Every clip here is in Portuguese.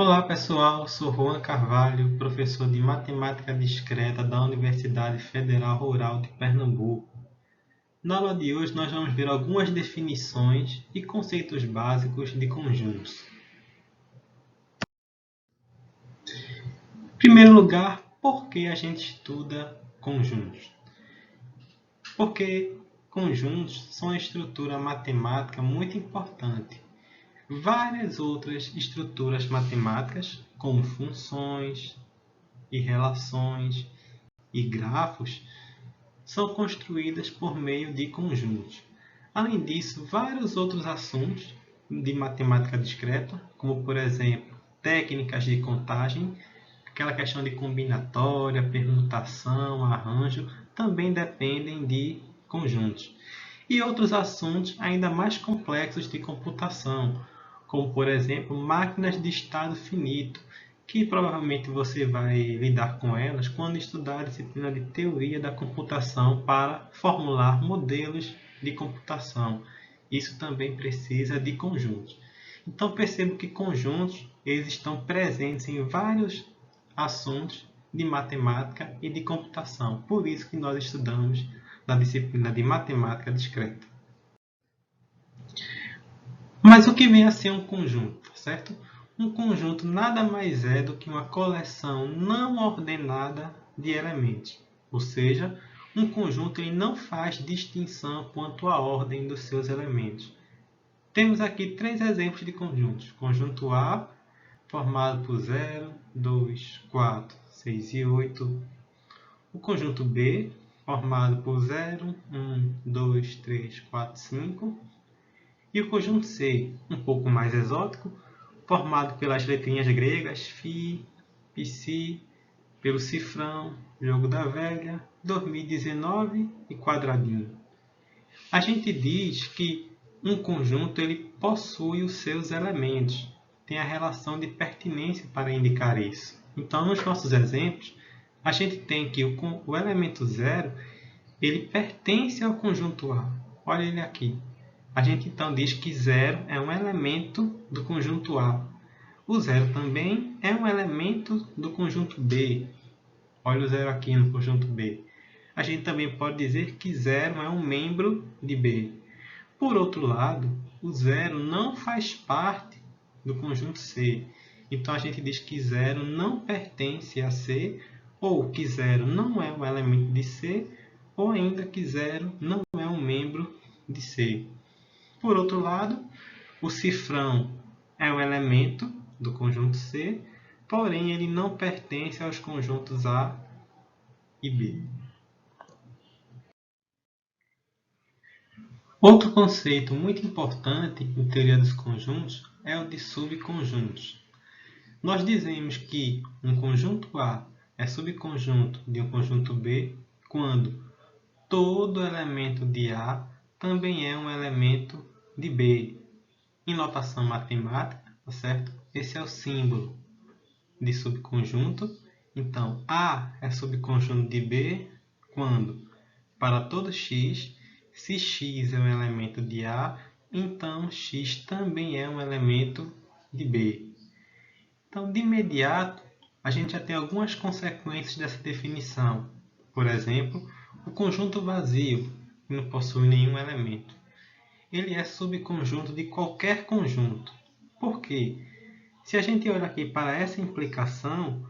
Olá pessoal, sou Juan Carvalho, professor de Matemática Discreta da Universidade Federal Rural de Pernambuco. Na aula de hoje nós vamos ver algumas definições e conceitos básicos de conjuntos. Em primeiro lugar, por que a gente estuda conjuntos? Porque conjuntos são uma estrutura matemática muito importante. Várias outras estruturas matemáticas, como funções e relações e grafos, são construídas por meio de conjuntos. Além disso, vários outros assuntos de matemática discreta, como por exemplo, técnicas de contagem, aquela questão de combinatória, permutação, arranjo, também dependem de conjuntos. E outros assuntos ainda mais complexos de computação, como por exemplo, máquinas de estado finito, que provavelmente você vai lidar com elas quando estudar a disciplina de teoria da computação para formular modelos de computação. Isso também precisa de conjuntos. Então percebo que conjuntos eles estão presentes em vários assuntos de matemática e de computação. Por isso que nós estudamos na disciplina de matemática discreta. Mas o que vem a ser um conjunto, certo? Um conjunto nada mais é do que uma coleção não ordenada de elementos. Ou seja, um conjunto ele não faz distinção quanto à ordem dos seus elementos. Temos aqui três exemplos de conjuntos. Conjunto A, formado por 0, 2, 4, 6 e 8. O conjunto B, formado por 0, 1, 2, 3, 4, 5. E o conjunto C, um pouco mais exótico, formado pelas letrinhas gregas Φ, Psi, pelo cifrão, jogo da velha, 2019 e quadradinho. A gente diz que um conjunto ele possui os seus elementos, tem a relação de pertinência para indicar isso. Então, nos nossos exemplos, a gente tem que o elemento 0 ele pertence ao conjunto A. Olha ele aqui. A gente então diz que 0 é um elemento do conjunto A. O 0 também é um elemento do conjunto B. Olha o 0 aqui no conjunto B. A gente também pode dizer que 0 é um membro de B. Por outro lado, o 0 não faz parte do conjunto C. Então a gente diz que 0 não pertence a C, ou que 0 não é um elemento de C, ou ainda que 0 não é um membro de C. Por outro lado, o cifrão é um elemento do conjunto C, porém ele não pertence aos conjuntos A e B. Outro conceito muito importante em teoria dos conjuntos é o de subconjuntos. Nós dizemos que um conjunto A é subconjunto de um conjunto B quando todo elemento de A também é um elemento de B. Em notação matemática, tá certo? Esse é o símbolo de subconjunto. Então, A é subconjunto de B quando, para todo x, se x é um elemento de A, então x também é um elemento de B. Então, de imediato, a gente já tem algumas consequências dessa definição. Por exemplo, o conjunto vazio, que não possui nenhum elemento. Ele é subconjunto de qualquer conjunto. Por quê? Se a gente olha aqui para essa implicação,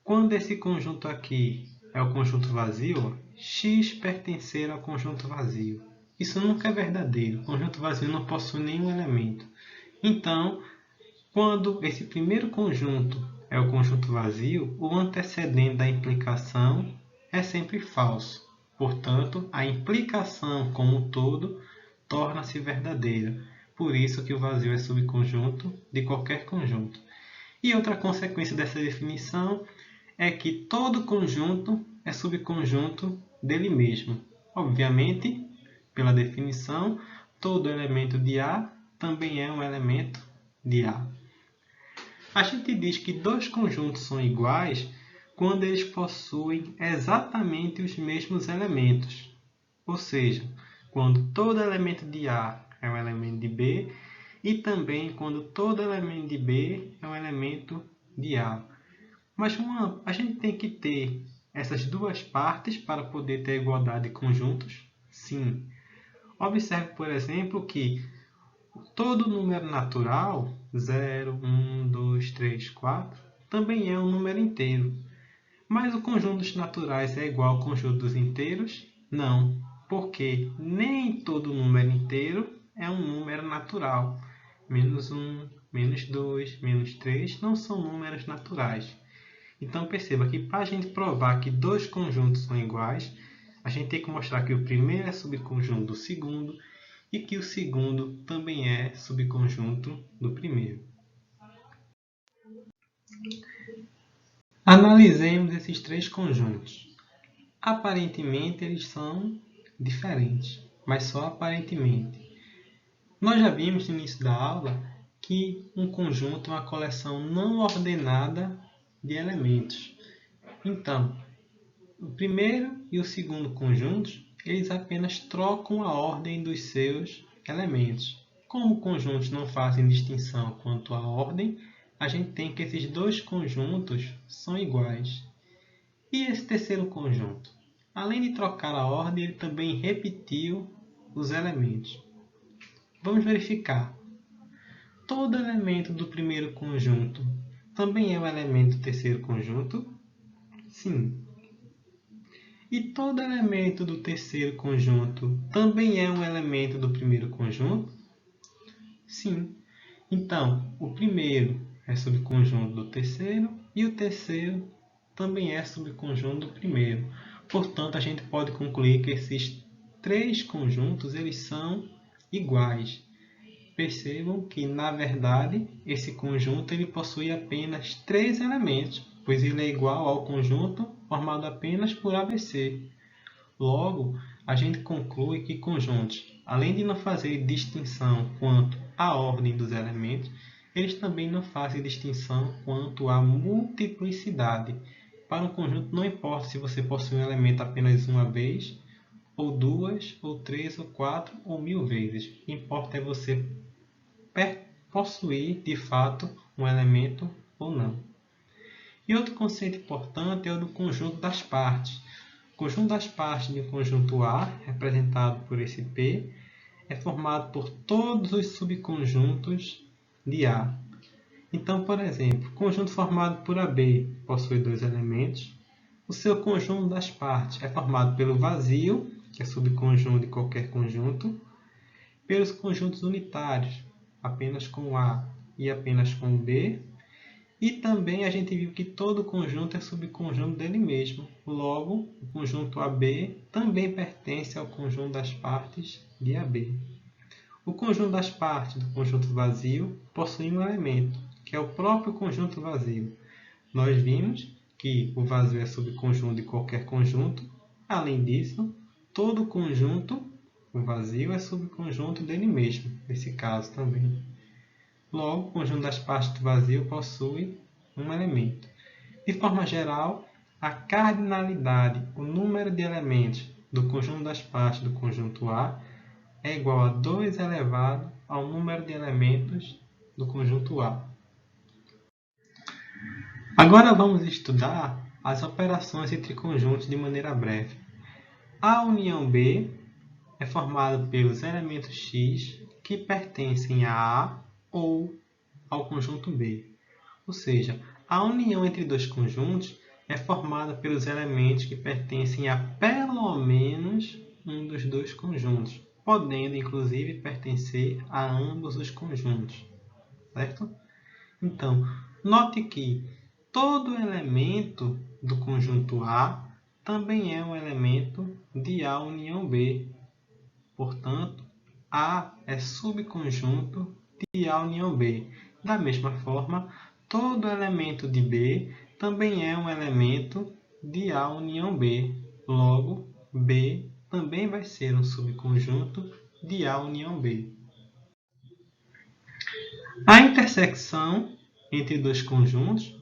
quando esse conjunto aqui é o conjunto vazio, x pertencer ao conjunto vazio. Isso nunca é verdadeiro. O conjunto vazio não possui nenhum elemento. Então, quando esse primeiro conjunto é o conjunto vazio, o antecedente da implicação é sempre falso. Portanto, a implicação como um todo torna-se verdadeira. Por isso que o vazio é subconjunto de qualquer conjunto. E outra consequência dessa definição é que todo conjunto é subconjunto dele mesmo. Obviamente, pela definição, todo elemento de A também é um elemento de A. A gente diz que dois conjuntos são iguais quando eles possuem exatamente os mesmos elementos. Ou seja, quando todo elemento de A é um elemento de B e também quando todo elemento de B é um elemento de A. Mas a gente tem que ter essas duas partes para poder ter igualdade de conjuntos? Sim. Observe, por exemplo, que todo número natural, 0, 1, 2, 3, 4, também é um número inteiro. Mas o conjunto dos naturais é igual ao conjunto dos inteiros? Não, porque nem todo número inteiro é um número natural. Menos 1, menos 2, menos 3 não são números naturais. Então perceba que para a gente provar que dois conjuntos são iguais, a gente tem que mostrar que o primeiro é subconjunto do segundo e que o segundo também é subconjunto do primeiro. Analisemos esses três conjuntos. Aparentemente eles são diferentes, mas só aparentemente. Nós já vimos no início da aula que um conjunto é uma coleção não ordenada de elementos. Então, o primeiro e o segundo conjuntos, eles apenas trocam a ordem dos seus elementos. Como conjuntos não fazem distinção quanto à ordem, a gente tem que esses dois conjuntos são iguais. E esse terceiro conjunto? Além de trocar a ordem, ele também repetiu os elementos. Vamos verificar. Todo elemento do primeiro conjunto também é um elemento do terceiro conjunto? Sim. E todo elemento do terceiro conjunto também é um elemento do primeiro conjunto? Sim. Então, o primeiro é subconjunto do terceiro e o terceiro também é subconjunto do primeiro. Portanto, a gente pode concluir que esses três conjuntos eles são iguais. Percebam que, na verdade, esse conjunto ele possui apenas três elementos, pois ele é igual ao conjunto formado apenas por ABC. Logo, a gente conclui que conjuntos, além de não fazer distinção quanto à ordem dos elementos, eles também não fazem distinção quanto à multiplicidade. Para um conjunto, não importa se você possui um elemento apenas uma vez, ou duas, ou três, ou quatro, ou 1000 vezes. O que importa é você possuir, de fato, um elemento ou não. E outro conceito importante é o do conjunto das partes. O conjunto das partes de um conjunto A, representado por esse P, é formado por todos os subconjuntos de A. Então, por exemplo, o conjunto formado por AB possui dois elementos. O seu conjunto das partes é formado pelo vazio, que é subconjunto de qualquer conjunto, pelos conjuntos unitários, apenas com A e apenas com B. E também a gente viu que todo conjunto é subconjunto dele mesmo. Logo, o conjunto AB também pertence ao conjunto das partes de AB. O conjunto das partes do conjunto vazio possui um elemento, que é o próprio conjunto vazio. Nós vimos que o vazio é subconjunto de qualquer conjunto. Além disso, todo conjunto, o vazio, é subconjunto dele mesmo, nesse caso também. Logo, o conjunto das partes do vazio possui um elemento. De forma geral, a cardinalidade, o número de elementos do conjunto das partes do conjunto A, é igual a 2 elevado ao número de elementos do conjunto A. Agora vamos estudar as operações entre conjuntos de maneira breve. A união B é formada pelos elementos X que pertencem a A ou ao conjunto B. Ou seja, a união entre dois conjuntos é formada pelos elementos que pertencem a pelo menos um dos dois conjuntos, podendo inclusive pertencer a ambos os conjuntos. Certo? Então, note que todo elemento do conjunto A também é um elemento de A união B. Portanto, A é subconjunto de A união B. Da mesma forma, todo elemento de B também é um elemento de A união B. Logo, B também vai ser um subconjunto de A união B. A intersecção entre dois conjuntos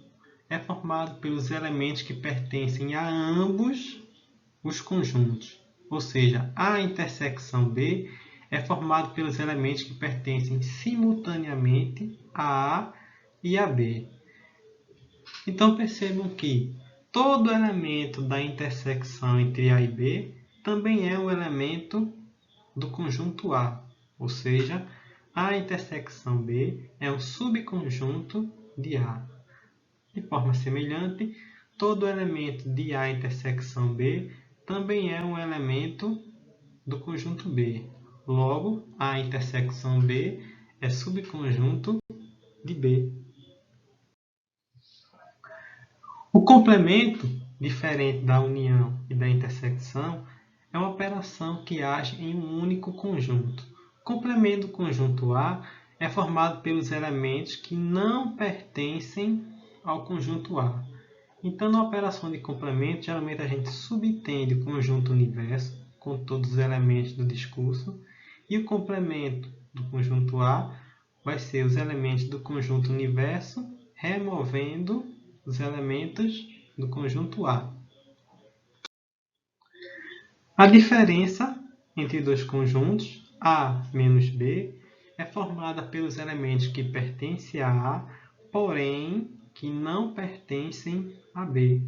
é formada pelos elementos que pertencem a ambos os conjuntos. Ou seja, a intersecção B é formada pelos elementos que pertencem simultaneamente a A e a B. Então percebam que todo elemento da intersecção entre A e B também é um elemento do conjunto A, ou seja, a intersecção B é um subconjunto de A. De forma semelhante, todo elemento de A intersecção B também é um elemento do conjunto B. Logo, A intersecção B é subconjunto de B. O complemento, diferente da união e da intersecção, é uma operação que age em um único conjunto. O complemento do conjunto A é formado pelos elementos que não pertencem ao conjunto A. Então, na operação de complemento, geralmente a gente subtende o conjunto universo com todos os elementos do discurso, e o complemento do conjunto A vai ser os elementos do conjunto universo removendo os elementos do conjunto A. A diferença entre dois conjuntos, A menos B, é formada pelos elementos que pertencem a A, porém que não pertencem a B.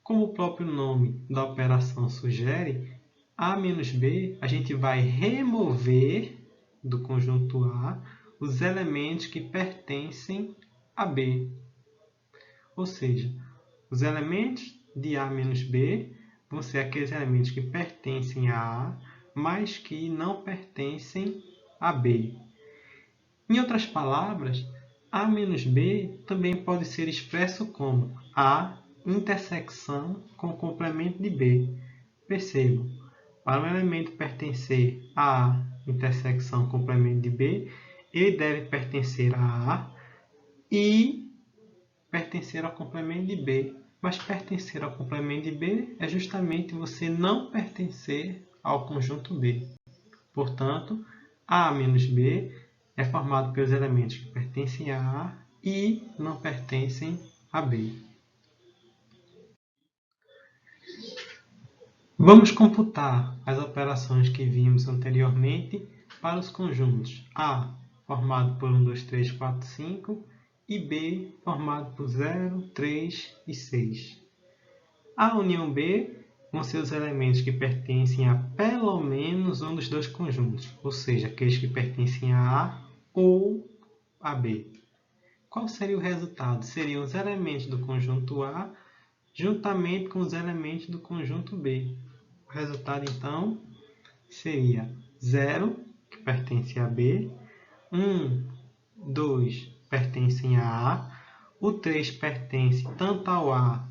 Como o próprio nome da operação sugere, A menos B, a gente vai remover do conjunto A os elementos que pertencem a B. Ou seja, os elementos de A menos B vão ser aqueles elementos que pertencem a A, mas que não pertencem a B. Em outras palavras, A menos B também pode ser expresso como A intersecção com o complemento de B. Percebam, para um elemento pertencer a A intersecção complemento de B, ele deve pertencer a A e pertencer ao complemento de B. Mas pertencer ao complemento de B é justamente você não pertencer ao conjunto B. Portanto, A menos B é formado pelos elementos que pertencem a A e não pertencem a B. Vamos computar as operações que vimos anteriormente para os conjuntos A, formado por 1, 2, 3, 4, 5, e B, formado por 0, 3 e 6. A união B vão ser os elementos que pertencem a pelo menos um dos dois conjuntos, ou seja, aqueles que pertencem a A ou a B. Qual seria o resultado? Seriam os elementos do conjunto A juntamente com os elementos do conjunto B. O resultado, então, seria 0, que pertence a B, 1, 2 pertencem a A, o 3 pertence tanto ao A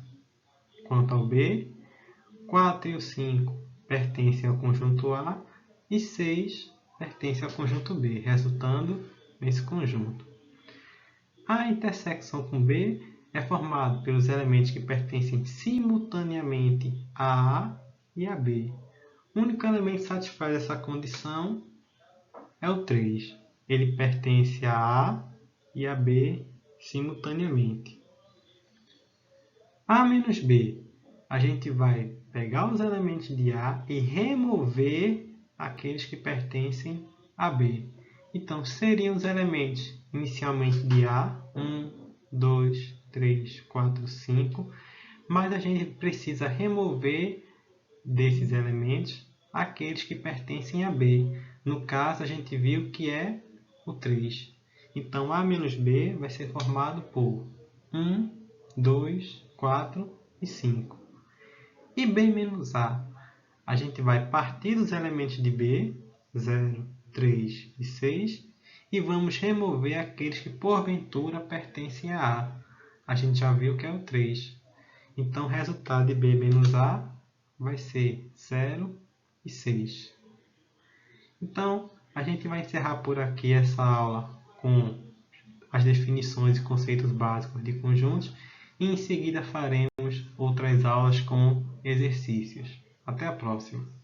quanto ao B, 4 e o 5 pertencem ao conjunto A e 6 pertencem ao conjunto B, resultando nesse conjunto. A intersecção com B é formada pelos elementos que pertencem simultaneamente a A e a B. O único elemento que satisfaz essa condição é o 3. Ele pertence a A e a B simultaneamente. A menos B, a gente vai pegar os elementos de A e remover aqueles que pertencem a B. Então, seriam os elementos inicialmente de A, 1, 2, 3, 4, 5, mas a gente precisa remover desses elementos aqueles que pertencem a B. No caso, a gente viu que é o 3. Então, A menos B vai ser formado por 1, 2, 4 e 5. E B menos a gente vai partir dos elementos de B, 0, 3 e 6, e vamos remover aqueles que porventura pertencem a A. A gente já viu que é o 3. Então, o resultado de B menos A vai ser 0 e 6. Então, a gente vai encerrar por aqui essa aula com as definições e conceitos básicos de conjuntos e em seguida faremos outras aulas com exercícios. Até a próxima!